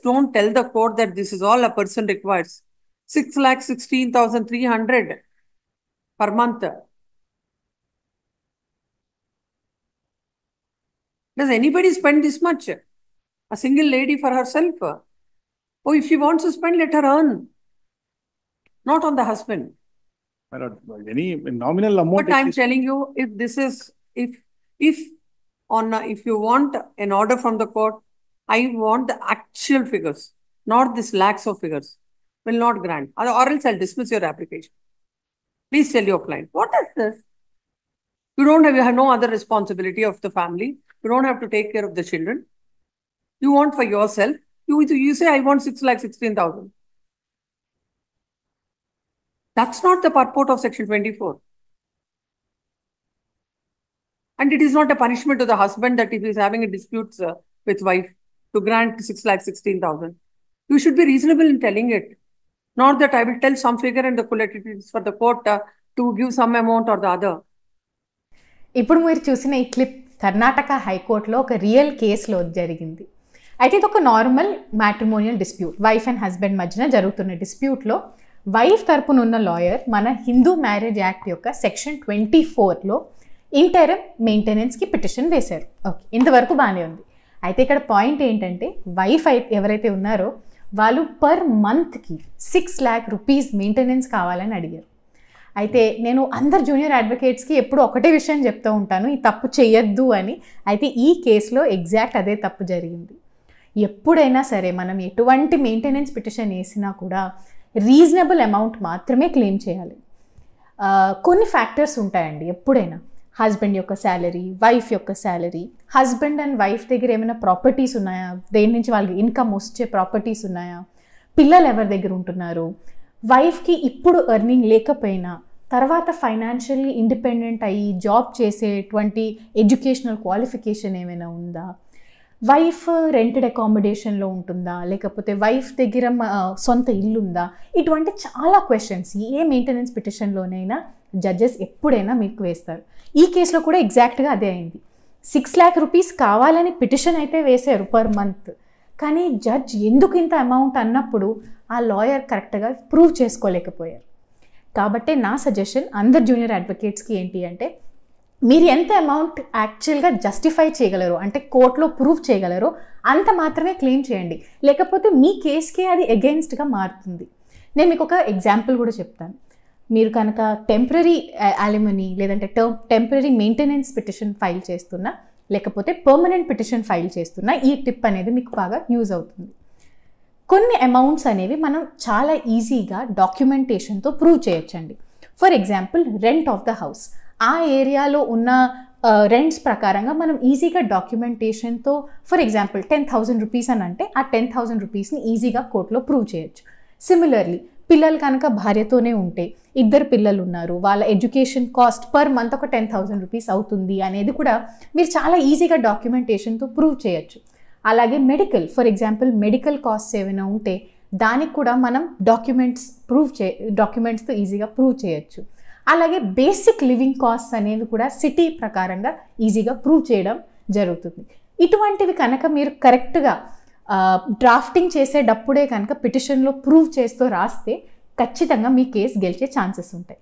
don't tell the court that this is all a person requires. 6,16,300 per month. Does anybody spend this much? A single lady for herself? Oh, if she wants to spend, let her earn. Not on the husband. Any nominal amount. But I'm telling you, if this is, if you want an order from the court, I want the actual figures, not this lakhs of figures. Will not grant, or else I'll dismiss your application. Please tell your client, what is this? You have no other responsibility of the family. You don't have to take care of the children. You want for yourself. You say, I want 6,16,000. That's not the purport of Section 24. And it is not a punishment to the husband that if he is having a dispute with wife to grant 6,16,000. You should be reasonable in telling it. Not that I will tell some figure and the it is for the court to give some amount or the other. ఇప్పుడు మీరు చూసిన ఈ clip Karnataka హైకోర్టులో ఒక real కేసులో జరిగింది. అయితే ఇది ఒక normal matrimonial dispute, wife and husband మధ్యన జరుగుతున్న డిస్ప్యూట్లో వైఫ్ తరపున ఉన్న లాయర్ మన హిందూ మ్యారేజ్ యాక్ట్ యొక్క సెక్షన్ 24లో ఇంటరమ్ మెయింటెనెన్స్కి పిటిషన్ వేశారు. ఓకే, ఇంతవరకు బాగానే ఉంది. అయితే ఇక్కడ పాయింట్ ఏంటంటే వైఫ్ ఎవరైతే ఉన్నారో వాళ్ళు పర్ మంత్కి 6 lakh rupees మెయింటెనెన్స్ కావాలని అడిగారు. అయితే నేను అందరు జూనియర్ అడ్వకేట్స్కి ఎప్పుడు ఒకటే విషయం చెప్తూ ఉంటాను, ఈ తప్పు చేయొద్దు అని. అయితే ఈ కేసులో ఎగ్జాక్ట్ అదే తప్పు జరిగింది. ఎప్పుడైనా సరే మనం ఎటువంటి మెయింటెనెన్స్ పిటిషన్ వేసినా కూడా రీజనబుల్ అమౌంట్ మాత్రమే క్లెయిమ్ చేయాలి. కొన్ని ఫ్యాక్టర్స్ ఉంటాయండి. ఎప్పుడైనా హస్బెండ్ యొక్క శాలరీ, వైఫ్ యొక్క శాలరీ, హస్బెండ్ అండ్ వైఫ్ దగ్గర ఏమైనా ప్రాపర్టీస్ ఉన్నాయా, దేని నుంచి వాళ్ళకి ఇన్కమ్ వచ్చే ప్రాపర్టీస్ ఉన్నాయా, పిల్లలు ఎవరి దగ్గర ఉంటున్నారు, వైఫ్కి ఇప్పుడు ఎర్నింగ్ లేకపోయినా తర్వాత ఫైనాన్షియల్లీ ఇండిపెండెంట్ అయ్యి జాబ్ చేసేటువంటి ఎడ్యుకేషనల్ క్వాలిఫికేషన్ ఏమైనా ఉందా, వైఫ్ రెంటెడ్ అకామిడేషన్లో ఉంటుందా, లేకపోతే వైఫ్ దగ్గర సొంత ఇల్లు ఉందా, ఇటువంటి చాలా క్వశ్చన్స్ ఏ మెయింటెనెన్స్ పిటిషన్లోనైనా జడ్జెస్ ఎప్పుడైనా మీకు వేస్తారు. ఈ కేసులో కూడా ఎగ్జాక్ట్గా అదే అయింది. 6 lakh rupees కావాలని పిటిషన్ అయితే వేశారు పర్ మంత్. కానీ జడ్జ్ ఎందుకు ఇంత అమౌంట్ అన్నప్పుడు ఆ లాయర్ కరెక్ట్గా ప్రూవ్ చేసుకోలేకపోయారు. కాబట్టి నా సజెషన్ అందరు జూనియర్ అడ్వకేట్స్కి ఏంటి అంటే, మీరు ఎంత అమౌంట్ యాక్చువల్గా జస్టిఫై చేయగలరో, అంటే కోర్టులో ప్రూవ్ చేయగలరో అంత మాత్రమే క్లెయిమ్ చేయండి. లేకపోతే మీ కేసుకే అది అగెయిన్స్ట్గా మారుతుంది. నేను మీకు ఒక ఎగ్జాంపుల్ కూడా చెప్తాను. మీరు కనుక టెంపరీ అలిమనీ లేదంటే టెంపరీ మెయింటెనెన్స్ పిటిషన్ ఫైల్ చేస్తున్నా, లేకపోతే పర్మనెంట్ పిటిషన్ ఫైల్ చేస్తున్నా, ఈ టిప్ అనేది మీకు బాగా యూజ్ అవుతుంది. కొన్ని అమౌంట్స్ అనేవి మనం చాలా ఈజీగా డాక్యుమెంటేషన్తో ప్రూవ్ చేయొచ్చండి. For example rent of the house, ఆ ఏరియాలో ఉన్న రెంట్స్ ప్రకారంగా మనం ఈజీగా డాక్యుమెంటేషన్తో, ఫర్ ఎగ్జాంపుల్ 10,000 rupees అని అంటే ఆ 10,000 rupeesని ఈజీగా కోర్టులో ప్రూవ్ చేయొచ్చు. సిమిలర్లీ పిల్లలు కనుక భార్యతోనే ఉంటే, ఇద్దరు పిల్లలు ఉన్నారు, వాళ్ళ ఎడ్యుకేషన్ కాస్ట్ పర్ మంత్ ఒక 10,000 rupees అవుతుంది అనేది కూడా మీరు చాలా ఈజీగా డాక్యుమెంటేషన్తో ప్రూవ్ చేయొచ్చు. అలాగే medical, for example medical costs ఏమైనా ఉంటే దానికి కూడా మనం డాక్యుమెంట్స్తో ఈజీగా ప్రూవ్ చేయొచ్చు. అలాగే బేసిక్ లివింగ్ కాస్ట్స్ అనేవి కూడా సిటీ ప్రకారంగా ఈజీగా ప్రూవ్ చేయడం జరుగుతుంది. ఇటువంటివి కనుక మీరు కరెక్ట్గా డ్రాఫ్టింగ్ చేసేటప్పుడే కనుక పిటిషన్లో ప్రూవ్ చేస్తూ రాస్తే ఖచ్చితంగా మీ కేసు గెలిచే ఛాన్సెస్ ఉంటాయి.